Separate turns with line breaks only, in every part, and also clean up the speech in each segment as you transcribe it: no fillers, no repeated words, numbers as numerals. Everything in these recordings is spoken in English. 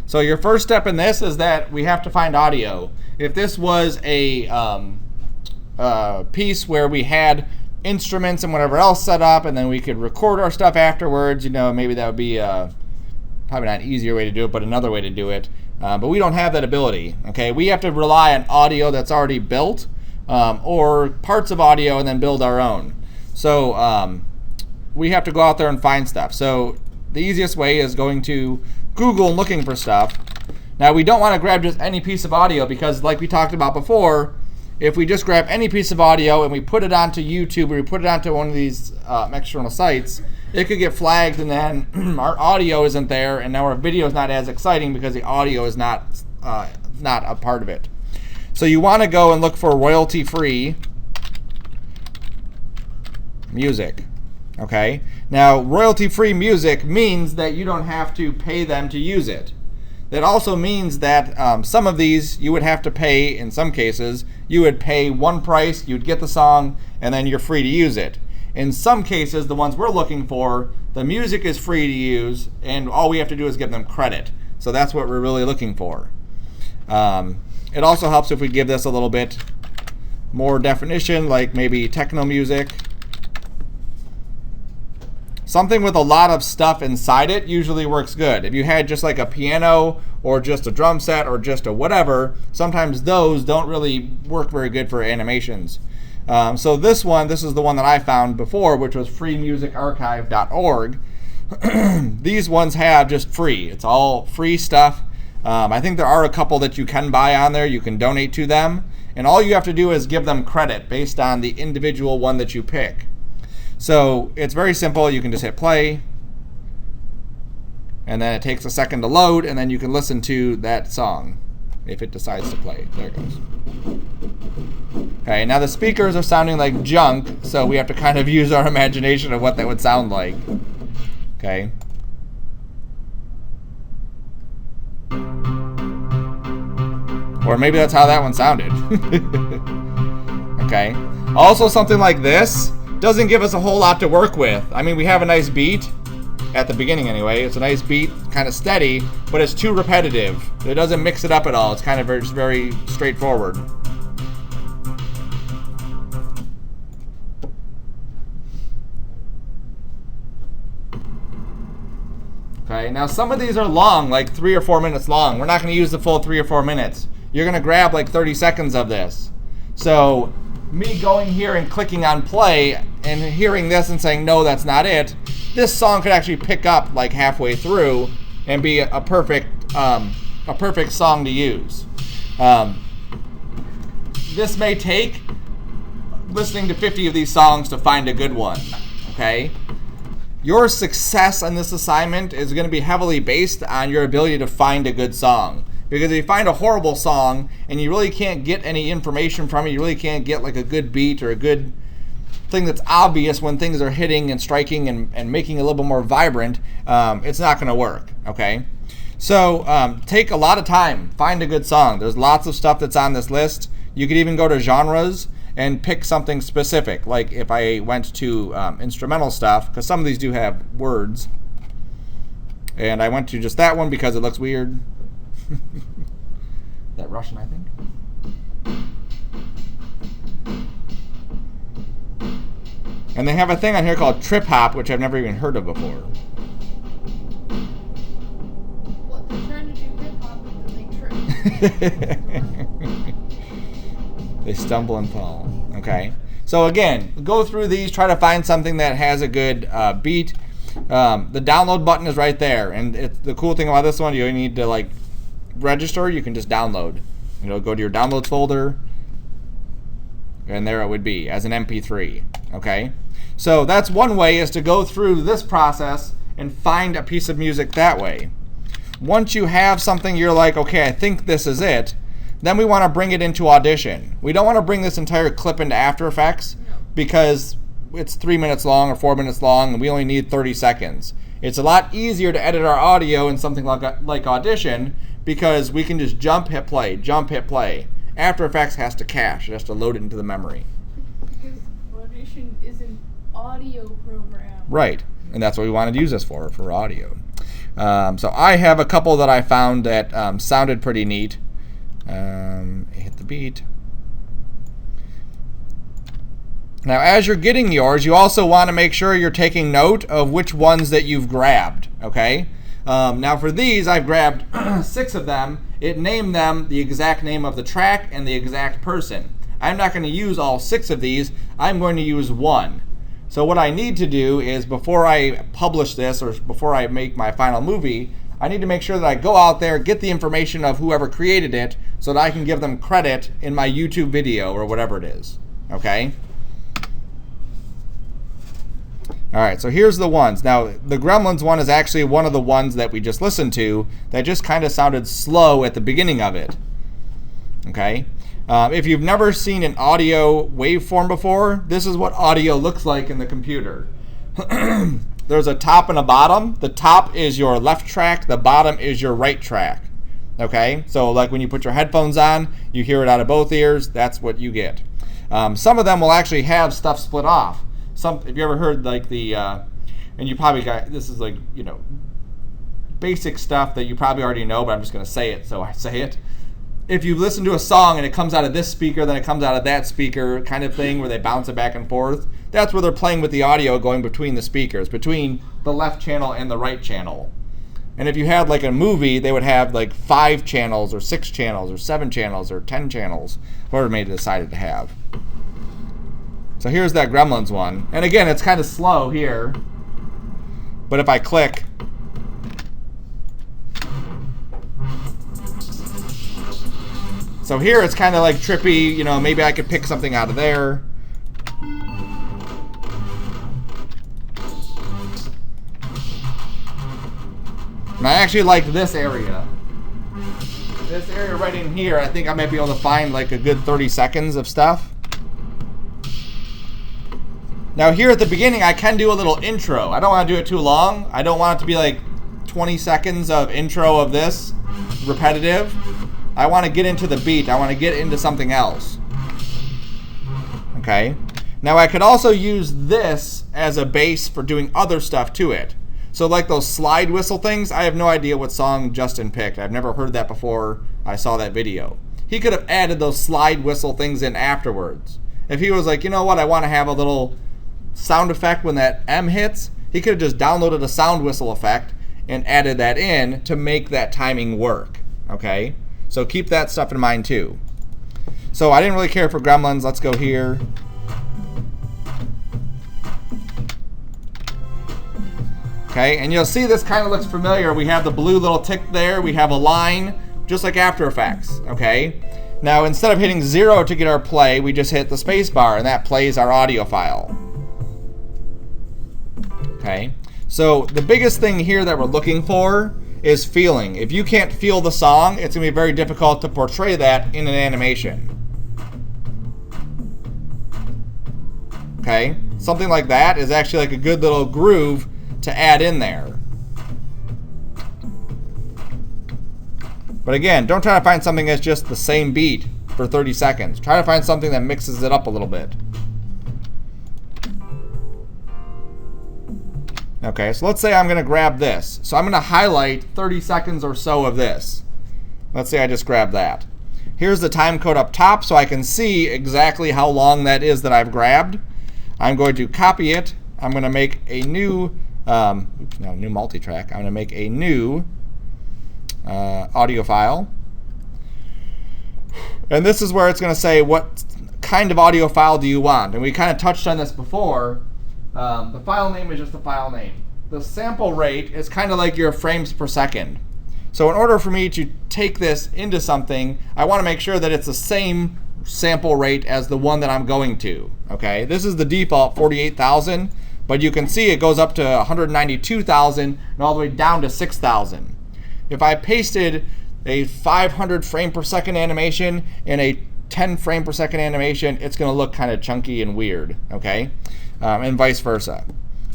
So your first step in this is that we have to find audio. If this was a piece where we had instruments and whatever else set up, and then we could record our stuff afterwards, maybe that would be probably not an easier way to do it, but another way to do it. But we don't have that ability. Okay, we have to rely on audio that's already built, or parts of audio, and then build our own. So we have to go out there and find stuff. So the easiest way is going to Google and looking for stuff. Now we don't want to grab just any piece of audio, because like we talked about before, if we just grab any piece of audio and we put it onto YouTube or we put it onto one of these external sites, it could get flagged, and then our audio isn't there, and now our video is not as exciting because the audio is not a part of it. So you want to go and look for royalty-free music. Okay? Now, royalty-free music means that you don't have to pay them to use it. That also means that some of these you would have to pay. In some cases, you would pay one price, you'd get the song, and then you're free to use it. In some cases, the ones we're looking for, the music is free to use, and all we have to do is give them credit. So that's what we're really looking for. It also helps if we give this a little bit more definition, like maybe techno music. Something with a lot of stuff inside it usually works good. If you had just like a piano or just a drum set or just a whatever, sometimes those don't really work very good for animations. So this is the one that I found before, which was freemusicarchive.org. These ones have just free. It's all free stuff. I think there are a couple that you can buy on there. You can donate to them. And all you have to do is give them credit based on the individual one that you pick. So it's very simple. You can just hit play, and then it takes a second to load, and then you can listen to that song if it decides to play. There it goes. Okay, now the speakers are sounding like junk, so we have to kind of use our imagination of what that would sound like. Okay. Or maybe that's how that one sounded. Okay. Also, something like this doesn't give us a whole lot to work with. I mean, we have a nice beat at the beginning anyway. It's a nice beat, kind of steady, but it's too repetitive. It doesn't mix it up at all. It's kind of very straightforward. Okay, now some of these are long, like 3 or 4 minutes long. We're not going to use the full 3 or 4 minutes. You're going to grab like 30 seconds of this. So me going here and clicking on play and hearing this and saying, no, that's not it, this song could actually pick up like halfway through and be a perfect song to use. This may take listening to 50 of these songs to find a good one. Okay? Your success on this assignment is going to be heavily based on your ability to find a good song. Because if you find a horrible song and you really can't get any information from it, you really can't get like a good beat or a good thing that's obvious when things are hitting and striking and making it a little bit more vibrant, it's not going to work, okay? So take a lot of time, find a good song. There's lots of stuff that's on this list. You could even go to genres and pick something specific. Like if I went to instrumental stuff, because some of these do have words, and I went to just that one because it looks weird. That Russian, I think. And they have a thing on here called trip hop, which I've never even heard of before.
What, they're trying to do hip hop and then they trip.
They stumble and fall. Okay. So again, go through these, try to find something that has a good beat. The download button is right there, and the cool thing about this one, you don't need to like register. You can just download. Go to your downloads folder, and there it would be as an MP3. Okay, so that's one way, is to go through this process and find a piece of music that way. Once you have something you're like, okay, I think this is it, then we want to bring it into Audition. We don't want to bring this entire clip into After Effects because it's 3 minutes long or 4 minutes long and we only need 30 seconds. It's a lot easier to edit our audio in something like Audition, because we can just jump, hit play, jump, hit play. After Effects has to cache. It has to load it into the memory.
Because Audition is an audio program.
Right. And that's what we wanted to use this for audio. So I have a couple that I found that sounded pretty neat. Hit the beat. Now, as you're getting yours, you also want to make sure you're taking note of which ones that you've grabbed, okay? Now, for these, I've grabbed 6 of them. It named them the exact name of the track and the exact person. I'm not going to use all 6 of these. I'm going to use 1. So what I need to do is, before I publish this or before I make my final movie, I need to make sure that I go out there, get the information of whoever created it so that I can give them credit in my YouTube video or whatever it is, okay? All right, so here's the ones. Now, the Gremlins one is actually one of the ones that we just listened to that just kind of sounded slow at the beginning of it. Okay? If you've never seen an audio waveform before, this is what audio looks like in the computer. There's a top and a bottom. The top is your left track. The bottom is your right track. Okay? So like when you put your headphones on, you hear it out of both ears. That's what you get. Some of them will actually have stuff split off. If you ever heard like the, and you probably got, this is like, you know, basic stuff that you probably already know, but I'm just going to say it, so I say it. If you listen to a song and it comes out of this speaker, then it comes out of that speaker kind of thing where they bounce it back and forth, that's where they're playing with the audio going between the speakers, between the left channel and the right channel. And if you had like a movie, they would have like 5 channels or 6 channels or 7 channels or 10 channels, whatever they decided to have. So here's that Gremlins one. And again, it's kind of slow here. But if I click, so here it's kind of like trippy, you know, maybe I could pick something out of there. And I actually like this area. This area right in here, I think I might be able to find like a good 30 seconds of stuff. Now here at the beginning, I can do a little intro. I don't want to do it too long. I don't want it to be like 20 seconds of intro of this, repetitive. I want to get into the beat. I want to get into something else. Okay. Now I could also use this as a base for doing other stuff to it. So like those slide whistle things, I have no idea what song Justin picked. I've never heard that before I saw that video. He could have added those slide whistle things in afterwards. If he was like, you know what, I want to have a little sound effect when that M hits, he could have just downloaded a sound whistle effect and added that in to make that timing work. Okay? So keep that stuff in mind too. So I didn't really care for Gremlins. Let's go here. Okay, and you'll see this kind of looks familiar. We have the blue little tick there. We have a line, just like After Effects. Okay? Now instead of hitting 0 to get our play, we just hit the space bar and that plays our audio file. Okay, so the biggest thing here that we're looking for is feeling. If you can't feel the song, it's going to be very difficult to portray that in an animation. Okay, something like that is actually like a good little groove to add in there. But again, don't try to find something that's just the same beat for 30 seconds. Try to find something that mixes it up a little bit. Okay, so let's say I'm going to grab this. So I'm going to highlight 30 seconds or so of this. Let's say I just grab that. Here's the time code up top so I can see exactly how long that is that I've grabbed. I'm going to copy it. I'm going to make a new, new multi-track. I'm going to make a new audio file. And this is where it's going to say what kind of audio file do you want. And we kind of touched on this before. The file name is just the file name. The sample rate is kind of like your frames per second. So in order for me to take this into something, I want to make sure that it's the same sample rate as the one that I'm going to. Okay, this is the default 48,000, but you can see it goes up to 192,000 and all the way down to 6,000. If I pasted a 500 frame per second animation in a 10 frame per second animation, it's going to look kind of chunky and weird. Okay. And vice versa.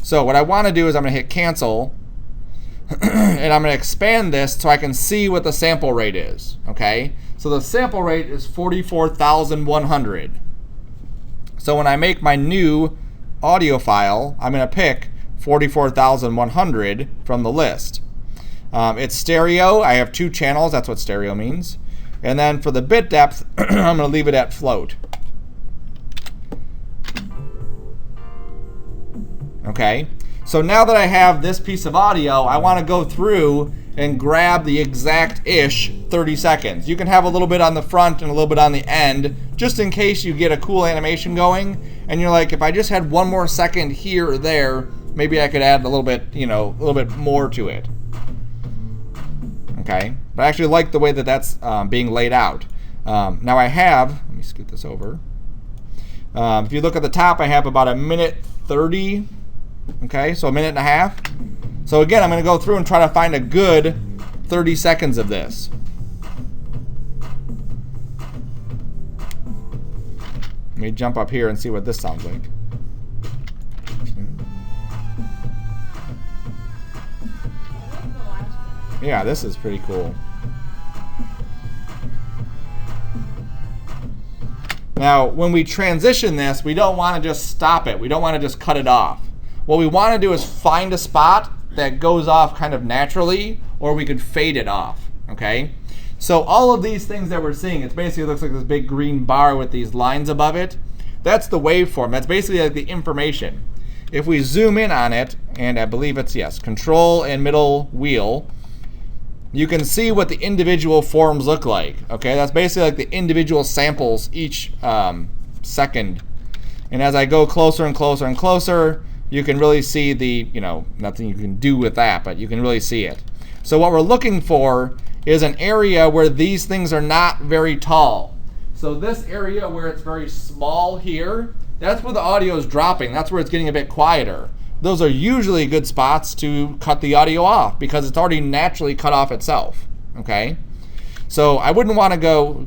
So what I want to do is I'm going to hit cancel and I'm going to expand this so I can see what the sample rate is. Okay, so the sample rate is 44,100. So when I make my new audio file, I'm going to pick 44,100 from the list. It's stereo. I have 2 channels. That's what stereo means. And then for the bit depth, I'm going to leave it at float. Okay. So now that I have this piece of audio, I want to go through and grab the exact-ish 30 seconds. You can have a little bit on the front and a little bit on the end, just in case you get a cool animation going, and you're like, if I just had 1 more second here or there, maybe I could add a little bit, a little bit more to it. Okay, but I actually like the way that that's being laid out. Now I have, let me scoot this over. If you look at the top, I have about 1:30. Okay, so 1.5 minutes. So again, I'm going to go through and try to find a good 30 seconds of this. Let me jump up here and see what this sounds like. Yeah, this is pretty cool. Now, when we transition this, we don't want to just stop it. We don't want to just cut it off. What we want to do is find a spot that goes off kind of naturally, or we could fade it off, okay? So all of these things that we're seeing, it basically looks like this big green bar with these lines above it. That's the waveform. That's basically like the information. If we zoom in on it, and I believe it's, yes, control and middle wheel, you can see what the individual forms look like, okay? That's basically like the individual samples each second. And as I go closer and closer and closer, you can really see the, nothing you can do with that, but you can really see it. So what we're looking for is an area where these things are not very tall. So this area where it's very small here, that's where the audio is dropping. That's where it's getting a bit quieter. Those are usually good spots to cut the audio off because it's already naturally cut off itself, okay? So I wouldn't want to go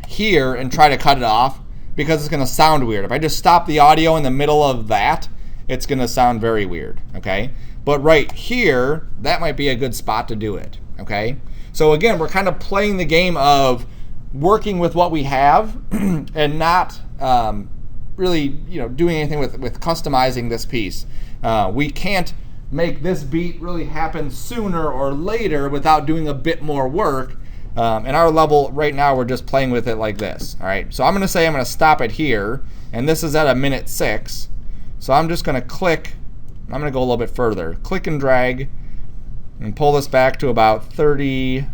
here and try to cut it off because it's going to sound weird. If I just stop the audio in the middle of that, it's going to sound very weird, okay? But right here, that might be a good spot to do it, okay? So again, we're kind of playing the game of working with what we have and not really, doing anything with customizing this piece. We can't make this beat really happen sooner or later without doing a bit more work. And our level right now, we're just playing with it like this. All right, so I'm going to say I'm going to stop it here, and this is at 1:06. So I'm just going to click. I'm going to go a little bit further. Click and drag, and pull this back to about 30.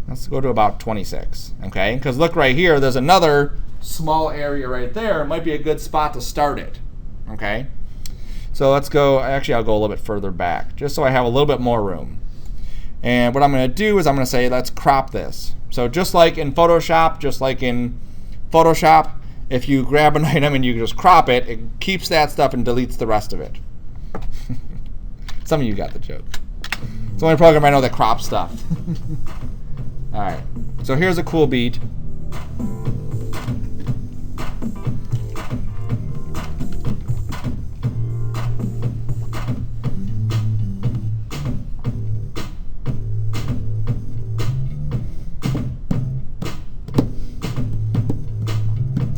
Let's go to about 26. Okay, because look right here. There's another small area right there. It might be a good spot to start it. Okay, so let's go. Actually, I'll go a little bit further back, just so I have a little bit more room. And what I'm going to do is I'm going to say, let's crop this. So just like in Photoshop, if you grab an item and you just crop it, it keeps that stuff and deletes the rest of it. Some of you got the joke. It's the only program I know that crops stuff. All right, so here's a cool beat.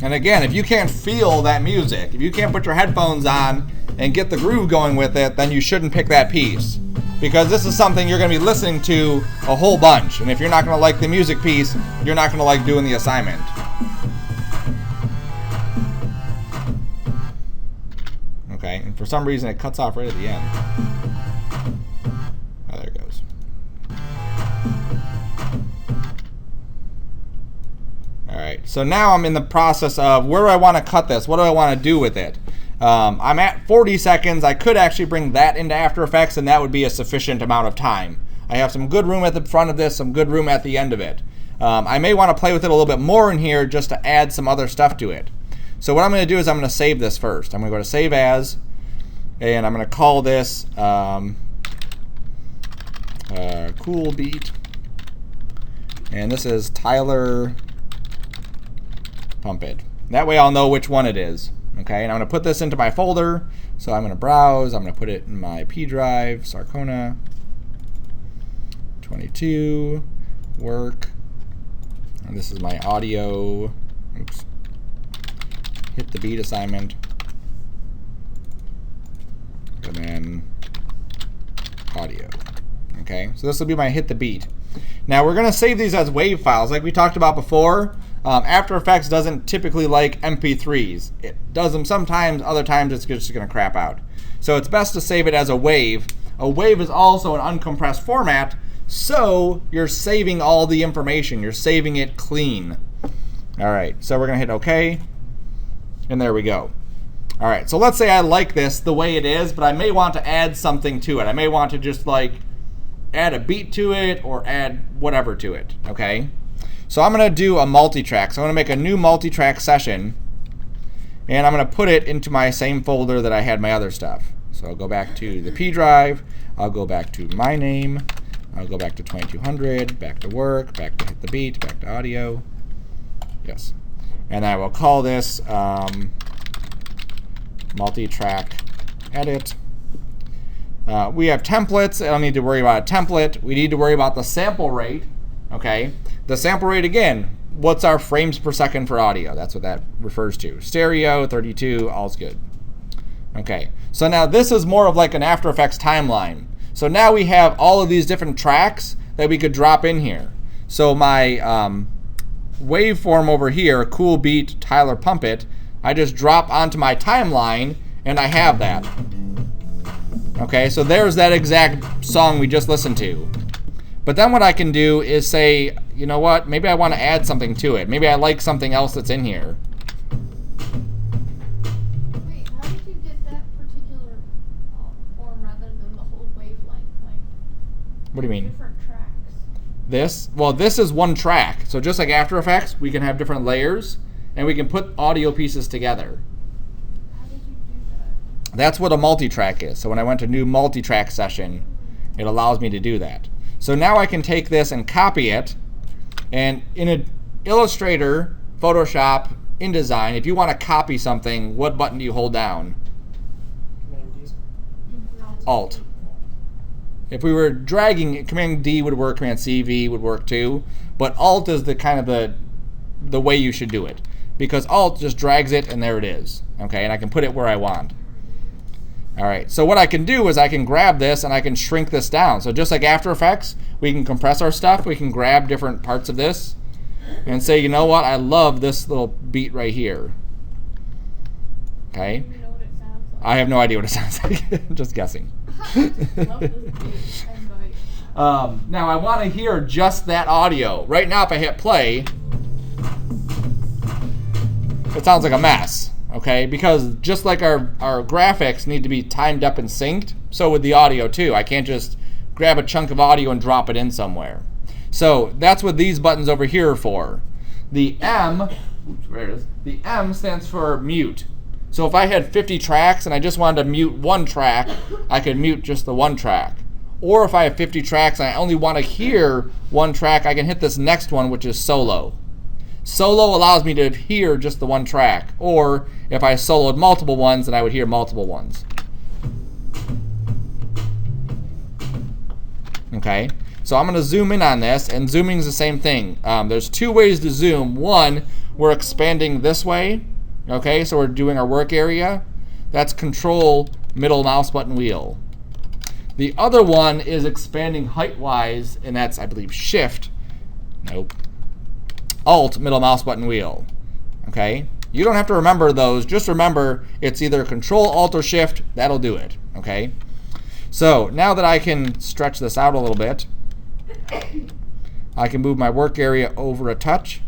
And again, if you can't feel that music, if you can't put your headphones on and get the groove going with it, then you shouldn't pick that piece. Because this is something you're going to be listening to a whole bunch. And if you're not going to like the music piece, you're not going to like doing the assignment. Okay, and for some reason it cuts off right at the end. Oh, there it goes. Alright, so now I'm in the process of where do I want to cut this? What do I want to do with it? I'm at 40 seconds. I could actually bring that into After Effects, and that would be a sufficient amount of time. I have some good room at the front of this, some good room at the end of it. I may want to play with it a little bit more in here just to add some other stuff to it. So what I'm going to do is I'm going to save this first. I'm going to go to Save As, and I'm going to call this Cool Beat. And this is Tyler Pump It. That way I'll know which one it is. Okay, and I'm going to put this into my folder. So I'm going to browse. I'm going to put it in my P drive, Sarcona 22, work. And this is my audio. Oops. Hit the beat assignment. And then audio. Okay, so this will be my Hit the Beat. Now we're going to save these as WAV files like we talked about before. After Effects doesn't typically like MP3s. It does them sometimes, other times it's just going to crap out. So it's best to save it as a WAV. A WAV is also an uncompressed format, so you're saving all the information. You're saving it clean. All right, so we're going to hit OK, and there we go. All right, so let's say I like this the way it is, but I may want to add something to it. I may want to just like add a beat to it or add whatever to it, okay? So I'm going to do a multi-track. So I'm going to make a new multi-track session, and I'm going to put it into my same folder that I had my other stuff. So I'll go back to the P drive. I'll go back to my name. I'll go back to 2200, back to work, back to Hit the Beat, back to audio. Yes. And I will call this multi-track edit. We have templates. I don't need to worry about a template. We need to worry about the sample rate. Okay. The sample rate, again, what's our frames per second for audio? That's what that refers to. Stereo, 32, all's good. Okay, so now this is more of like an After Effects timeline. So now we have all of these different tracks that we could drop in here. So my waveform over here, Cool Beat, Tyler Pump It, I just drop onto my timeline and I have that. Okay, so there's that exact song we just listened to. But then what I can do is say, you know what, maybe I want to add something to it. Maybe I like something else that's in here.
Wait, how did you get that particular form rather than the whole wavelength? Like,
What do you mean?
different tracks.
This? Well, this is one track. So just like After Effects, we can have different layers, and we can put audio pieces together.
How did you do that?
That's what a multi-track is. So when I went to new multi-track session, it allows me to do that. So now I can take this and copy it, and in an Illustrator, Photoshop, InDesign, if you want to copy something, what button do you hold down? Alt. If we were dragging, Command D would work, Command CV would work too, but Alt is the kind of the way you should do it, because Alt just drags it and there it is. Okay, and I can put it where I want. All right, so what I can do is I can grab this and I can shrink this down. So just like After Effects, we can compress our stuff. We can grab different parts of this and say, you know what, I love this little beat right here. Okay.
Do you know what it sounds like?
I have no idea what it sounds like. I'm just guessing.
Love this beat.
Now I want to hear just that audio. Right now, if I hit play, it sounds like a mess. Okay, because just like our graphics need to be timed up and synced, so with the audio too. I can't just grab a chunk of audio and drop it in somewhere. So that's what these buttons over here are for. The M, where it is, the M stands for mute. So if I had 50 tracks and I just wanted to mute one track, I could mute just the one track. Or if I have 50 tracks and I only want to hear one track, I can hit this next one, which is solo. Solo allows me to hear just the one track. Or if I soloed multiple ones, then I would hear multiple ones. Okay, so I'm going to zoom in on this, and zooming is the same thing. There's two ways to zoom. One, we're expanding this way. Okay, so we're doing our work area. That's Control middle mouse button wheel. The other one is expanding height-wise, and that's, I believe, Shift. Nope. Alt middle mouse button wheel. Okay, you don't have to remember those. Just remember it's either Control, Alt, or Shift. That'll do it. Okay. So now that I can stretch this out a little bit, I can move my work area over a touch.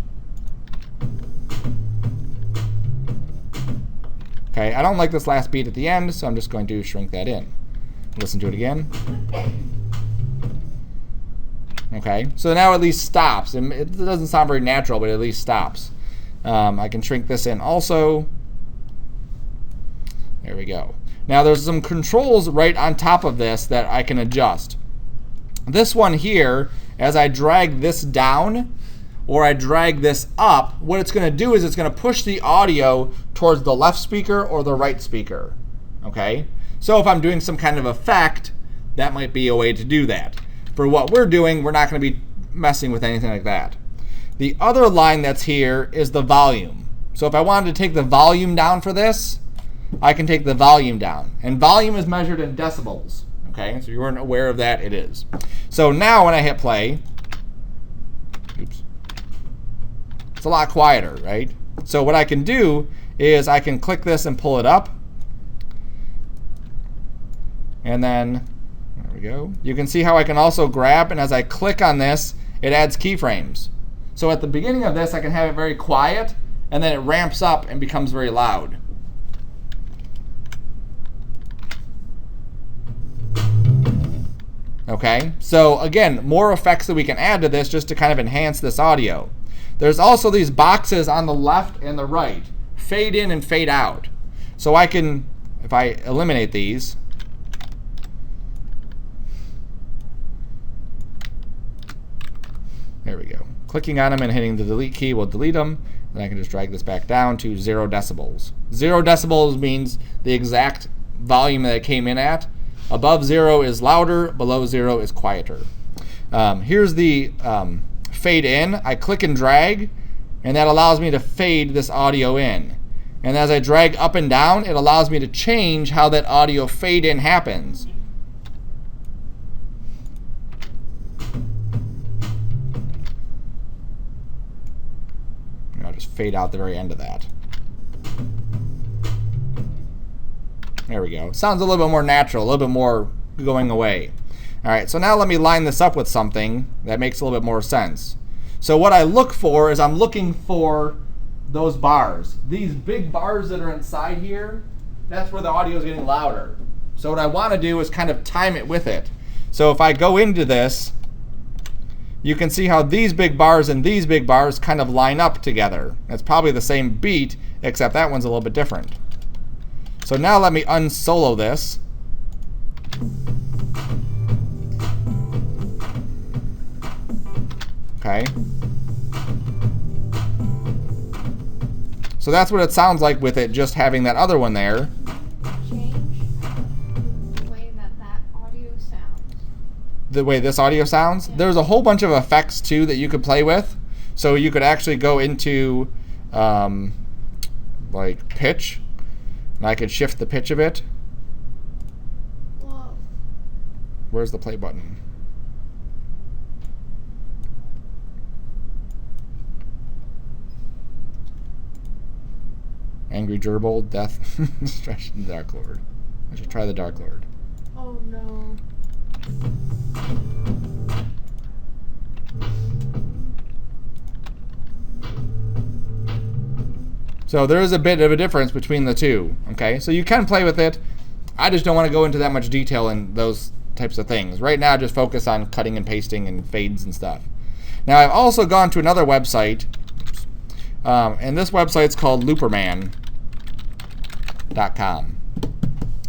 Okay, I don't like this last beat at the end, so I'm just going to shrink that in. Listen to it again. Okay, so now at least stops. And it doesn't sound very natural, but it at least stops. I can shrink this in also. There we go. Now there's some controls right on top of this that I can adjust. This one here, as I drag this down or I drag this up, what it's going to do is it's going to push the audio towards the left speaker or the right speaker. Okay, so if I'm doing some kind of effect, that might be a way to do that. For what we're doing, we're not going to be messing with anything like that. The other line that's here is the volume. So if I wanted to take the volume down for this, I can take the volume down. And volume is measured in decibels. Okay, so you weren't aware of that, it is. So now when I hit play, oops, it's a lot quieter, right? So what I can do is I can click this and pull it up. And then, there we go. You can see how I can also grab, and as I click on this, it adds keyframes. So at the beginning of this, I can have it very quiet, and then it ramps up and becomes very loud. Okay, so again, more effects that we can add to this just to kind of enhance this audio. There's also these boxes on the left and the right, fade in and fade out. So I can, if I eliminate these, there we go. Clicking on them and hitting the delete key will delete them. Then I can just drag this back down to 0 decibels. 0 decibels means the exact volume that it came in at. Above 0 is louder, below 0 is quieter. Here's the fade in. I click and drag, and that allows me to fade this audio in. And as I drag up and down, it allows me to change how that audio fade in happens. I'll just fade out the very end of that. There we go. Sounds a little bit more natural, a little bit more going away. All right, so now let me line this up with something that makes a little bit more sense. So what I look for is I'm looking for those bars. These big bars that are inside here, that's where the audio is getting louder. So what I want to do is kind of time it with it. So if I go into this, you can see how these big bars and these big bars kind of line up together. It's probably the same beat, except that one's a little bit different. So now let me unsolo this. Okay. So that's what it sounds like with it just having that other one there.
Change the way that audio sounds.
The way this audio sounds? Yeah. There's a whole bunch of effects too that you could play with. So you could actually go into like pitch. And I could shift the pitch of it.
Whoa.
Where's the play button? Angry Gerbil, Death, Destruction, Dark Lord. I should try the Dark Lord.
Oh no.
So there is a bit of a difference between the two, okay? So you can play with it. I just don't want to go into that much detail in those types of things. Right now, just focus on cutting and pasting and fades and stuff. Now, I've also gone to another website, and this website's called Looperman.com.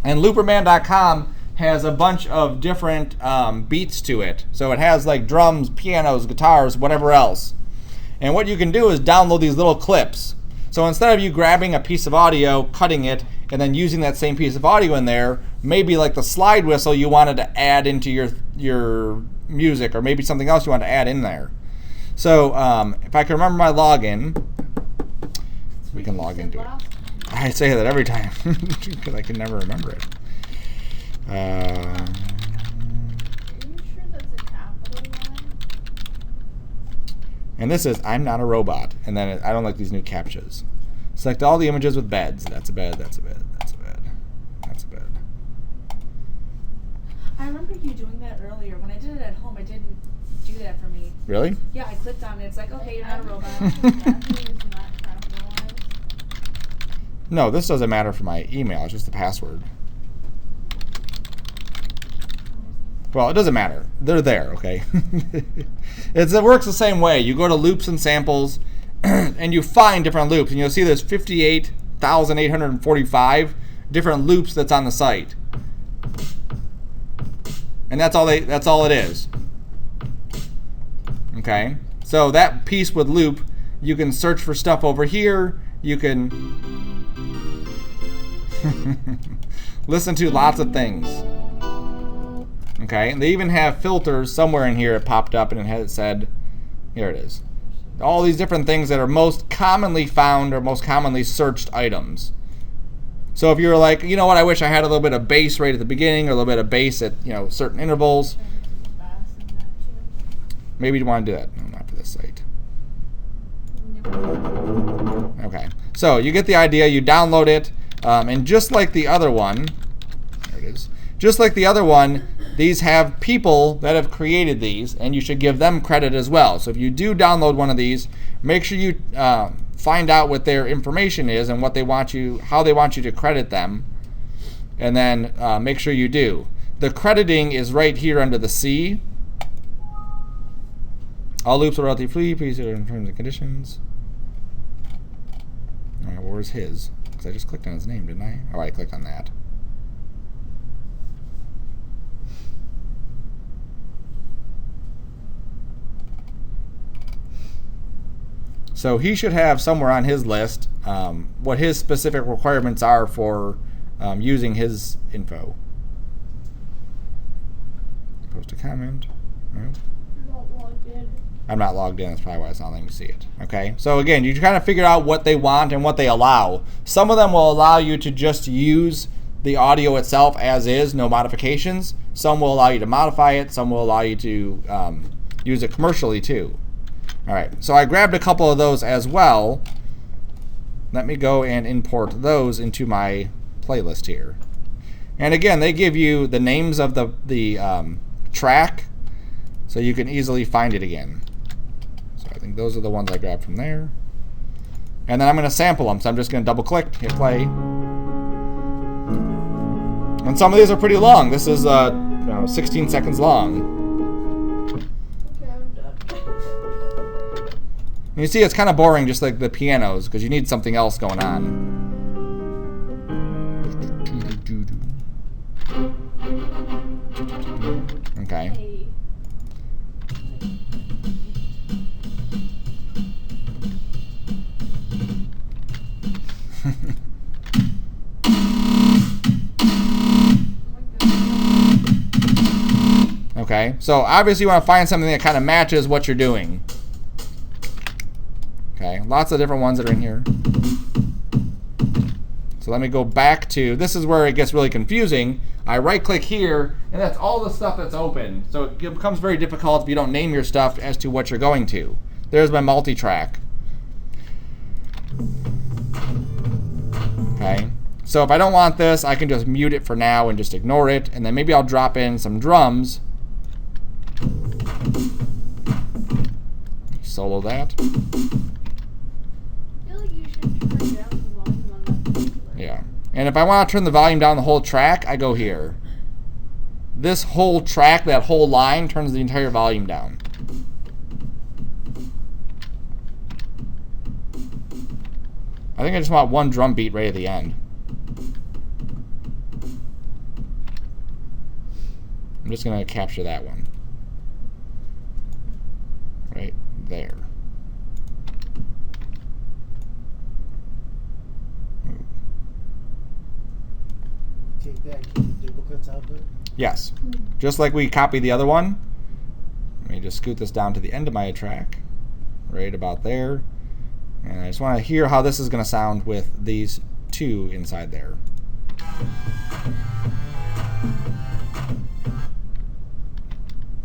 And Looperman.com has a bunch of different beats to it. So it has like drums, pianos, guitars, whatever else. And what you can do is download these little clips. So instead of you grabbing a piece of audio, cutting it, and then using that same piece of audio in there, maybe like the slide whistle you wanted to add into your music, or maybe something else you want to add in there. So if I can remember my login, we can log into it. I say that every time because I can never remember it.
Are you sure that's a capital one?
And this is I'm not a robot. And then I don't like these new captchas. Select all the images with beds. That's a bed, that's a bed, that's a bed, that's a bed.
I remember you doing that earlier. When I did it at home, it didn't do that for me.
Really?
Yeah, I clicked on it. It's like, okay, you're not a robot.
No, this doesn't matter for my email. It's just the password. Well, it doesn't matter. They're there, okay? It works the same way. You go to loops and samples, and you find different loops, and you'll see there's 58,845 different loops that's on the site. And that's all it is. Okay? So that piece with loop, you can search for stuff over here. You can listen to lots of things. Okay, and they even have filters somewhere in here. It popped up and it said, here it is. All these different things that are most commonly found or most commonly searched items. So if you're like, you know what, I wish I had a little bit of bass right at the beginning or a little bit of bass at, you know, certain intervals, maybe you want to do that. No, not for this site. Okay, so you get the idea. You download it, and just like the other one, there it is. Just like the other one, these have people that have created these, and you should give them credit as well. So if you do download one of these, make sure you find out what their information is and what they want you, how they want you to credit them, and then make sure you do. The crediting is right here under the C. All loops are royalty free. Please in terms and conditions. All right, where's his? Because I just clicked on his name, didn't I? Oh, I clicked on that. So he should have somewhere on his list what his specific requirements are for using his info. Post a comment. Right. I'm not logged in. That's probably why it's not letting me see it. Okay. So again, you kind of figure out what they want and what they allow. Some of them will allow you to just use the audio itself as is, no modifications. Some will allow you to modify it. Some will allow you to use it commercially too. All right. So I grabbed a couple of those as well. Let me go and import those into my playlist here. And again, they give you the names of the track, so you can easily find it again. So I think those are the ones I grabbed from there. And then I'm going to sample them. So I'm just going to double click, hit play. And some of these are pretty long. This is 16 seconds long.
Okay, I'm done.
And you see it's kind of boring, just like the pianos, because you need something else going on. Okay.
Hey.
Okay, so obviously you want to find something that kind of matches what you're doing. Okay, lots of different ones that are in here. So let me go back to, this is where it gets really confusing. I right click here, and that's all the stuff that's open. So it becomes very difficult if you don't name your stuff as to what you're going to. There's my multi-track. Okay, so if I don't want this, I can just mute it for now and just ignore it, and then maybe I'll drop in some drums. Solo that.
I feel like you should turn down the volume on that particular.
Yeah. And if I want to turn the volume down the whole track, I go here. This whole track, that whole line, turns the entire volume down. I think I just want one drum beat right at the end. I'm just going to capture that one. Right there.
Take that, keep the duplicates out of it.
Yes. Just like we copied the other one. Let me just scoot this down to the end of my track. Right about there. And I just want to hear how this is going to sound with these two inside there.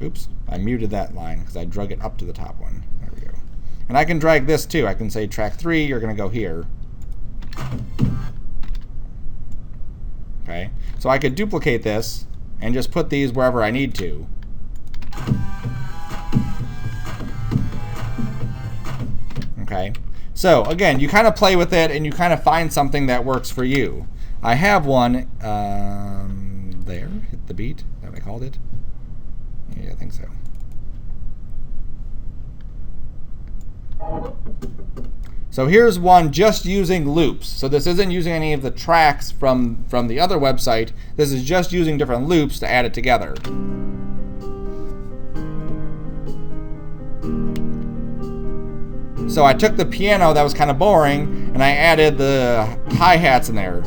Oops, I muted that line because I drug it up to the top one. There we go. And I can drag this too. I can say track 3, you're going to go here. Okay, so I could duplicate this and just put these wherever I need to. Okay, so again, you kind of play with it and you kind of find something that works for you. I have one there, hit the beat, is that what I called it? Yeah, I think so. So here's one just using loops. So this isn't using any of the tracks from the other website. This is just using different loops to add it together. So I took the piano that was kind of boring and I added the hi-hats in there.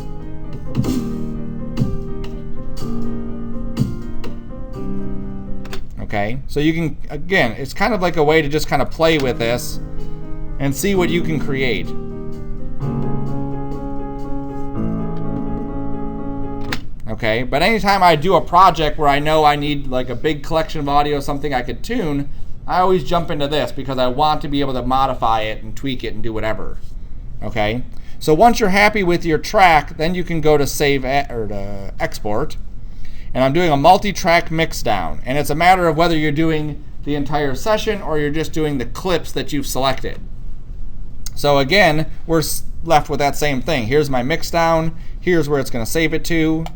Okay, so you can, again, it's kind of like a way to just kind of play with this and see what you can create. Okay, but anytime I do a project where I know I need like a big collection of audio, something I could tune, I always jump into this because I want to be able to modify it and tweak it and do whatever. Okay, so once you're happy with your track, then you can go to save or to export. And I'm doing a multi-track mix down, and it's a matter of whether you're doing the entire session or you're just doing the clips that you've selected. So again, we're left with that same thing. Here's my mix down. Here's where it's going to save it to.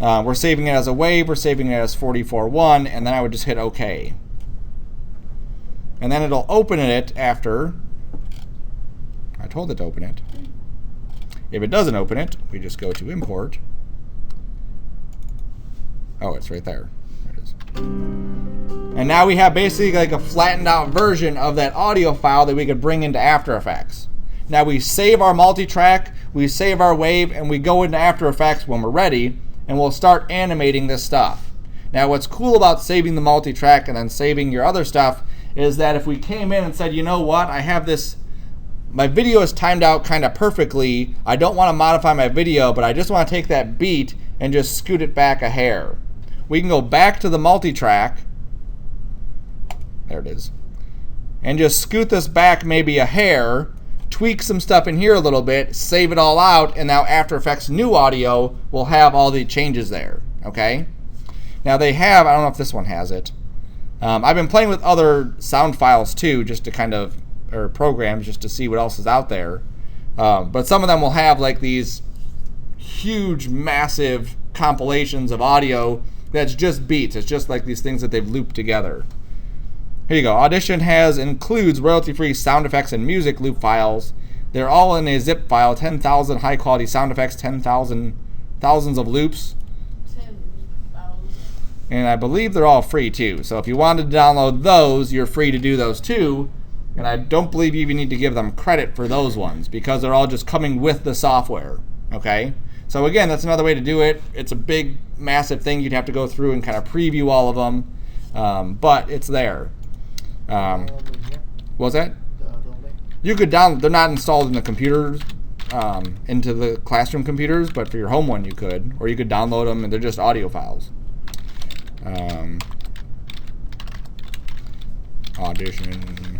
We're saving it as a wave. We're saving it as 44.1, and then I would just hit OK. And then it'll open it after I told it to open it. If it doesn't open it, we just go to import. Oh, it's right there. There it is. And now we have basically like a flattened out version of that audio file that we could bring into After Effects. Now we save our multi-track, we save our wave, and we go into After Effects when we're ready, and we'll start animating this stuff. Now what's cool about saving the multi-track and then saving your other stuff is that if we came in and said, you know what, I have this, my video is timed out kind of perfectly, I don't want to modify my video, but I just want to take that beat and just scoot it back a hair. We can go back to the multi-track, there it is, and just scoot this back maybe a hair, tweak some stuff in here a little bit, save it all out, and now After Effects new audio will have all the changes there, okay? Now they have, I don't know if this one has it, I've been playing with other sound files too, just to kind of, or programs, just to see what else is out there. But some of them will have like these huge, massive compilations of audio that's just beats. It's just like these things that they've looped together. Here you go. Audition includes royalty-free sound effects and music loop files. They're all in a zip file, 10,000 high-quality sound effects, thousands of loops.
10,000.
And I believe they're all free too. So if you wanted to download those, you're free to do those too. And I don't believe you even need to give them credit for those ones because they're all just coming with the software. Okay? So again, that's another way to do it. It's a big, massive thing. You'd have to go through and kind of preview all of them. But it's there. What was that? You could download. They're not installed in the computers, into the classroom computers, but for your home one you could. Or you could download them and they're just audio files. Audition.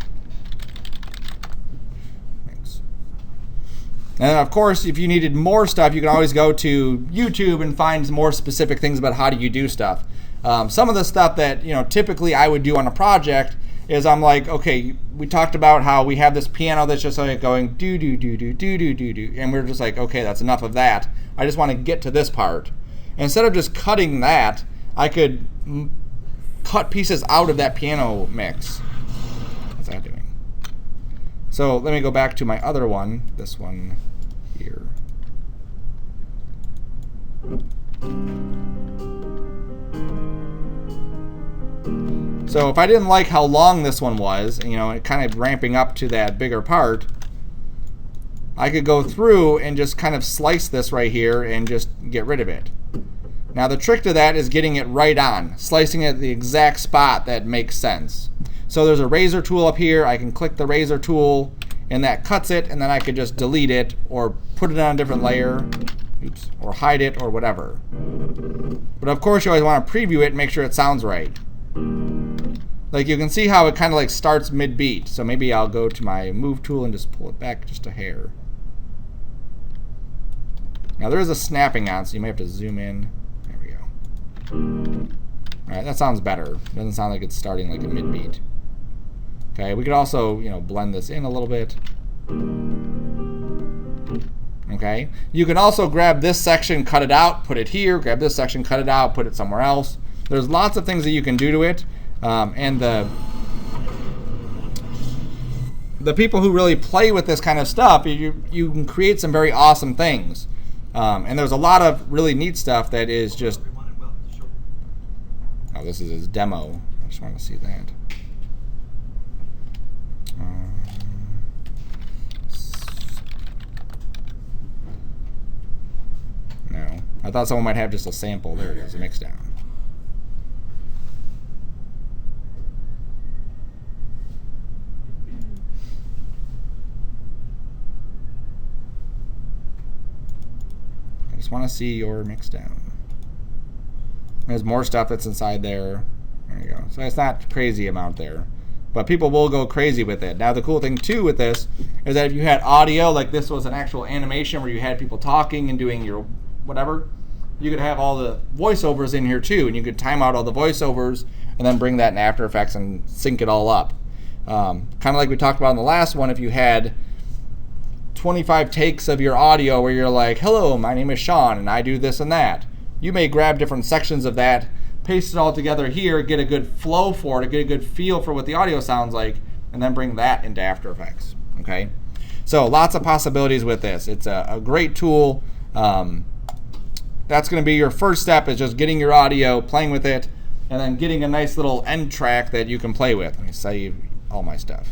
And of course, if you needed more stuff, you can always go to YouTube and find more specific things about how do you do stuff. Some of the stuff that typically I would do on a project is I'm like, okay, we talked about how we have this piano that's just like going do do do do do do do do, and we're just like, okay, that's enough of that. I just want to get to this part. Instead of just cutting that, I could cut pieces out of that piano mix. What's that doing? So let me go back to my other one, this one here. So if I didn't like how long this one was, it kind of ramping up to that bigger part, I could go through and just kind of slice this right here and just get rid of it. Now the trick to that is getting it right on, slicing it at the exact spot that makes sense. So there's a razor tool up here. I can click the razor tool and that cuts it, and then I could just delete it or put it on a different layer, or hide it or whatever. But of course you always want to preview it and make sure it sounds right. Like you can see how it kind of like starts mid-beat. So maybe I'll go to my move tool and just pull it back just a hair. Now there is a snapping on, so you may have to zoom in. There we go. Alright, that sounds better. Doesn't sound like it's starting like a mid-beat. Okay, we could also, blend this in a little bit. Okay, you can also grab this section, cut it out, put it here, grab this section, cut it out, put it somewhere else. There's lots of things that you can do to it. And the people who really play with this kind of stuff, you can create some very awesome things. And there's a lot of really neat stuff that is just... Oh, this is his demo. I just want to see that. No. I thought someone might have just a sample. There it is, a mix down. I just want to see your mix down. There's more stuff that's inside there. There you go. So it's not crazy amount there. But people will go crazy with it. Now the cool thing too with this is that if you had audio, like this was an actual animation where you had people talking and doing your whatever, you could have all the voiceovers in here too, and you could time out all the voiceovers and then bring that in After Effects and sync it all up. Kind of like we talked about in the last one, if you had 25 takes of your audio where you're like, hello, my name is Sean and I do this and that. You may grab different sections of that, paste it all together here, get a good flow for it, get a good feel for what the audio sounds like, and then bring that into After Effects. Okay, so lots of possibilities with this. It's a great tool. That's going to be your first step, is just getting your audio, playing with it, and then getting a nice little end track that you can play with. Let me save all my stuff.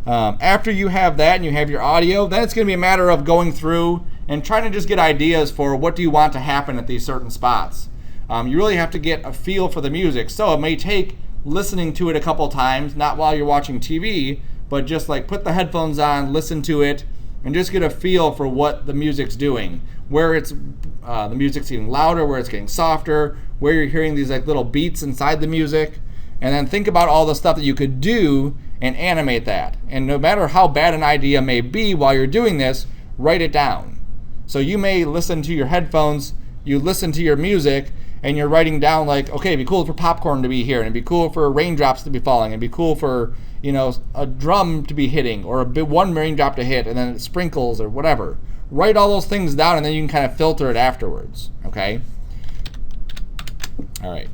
After you have that and you have your audio, then it's going to be a matter of going through and trying to just get ideas for what do you want to happen at these certain spots. You really have to get a feel for the music. So it may take listening to it a couple times, not while you're watching TV, but just like put the headphones on, listen to it, and just get a feel for what the music's doing. Where it's the music's getting louder, where it's getting softer, where you're hearing these like little beats inside the music. And then think about all the stuff that you could do and animate that. And no matter how bad an idea may be while you're doing this, write it down. So you may listen to your headphones, you listen to your music, and you're writing down like, okay, it'd be cool for popcorn to be here, and it'd be cool for raindrops to be falling, and it'd be cool for, you know, a drum to be hitting, or one raindrop to hit, and then it sprinkles or whatever. Write all those things down, and then you can kind of filter it afterwards, okay? All right.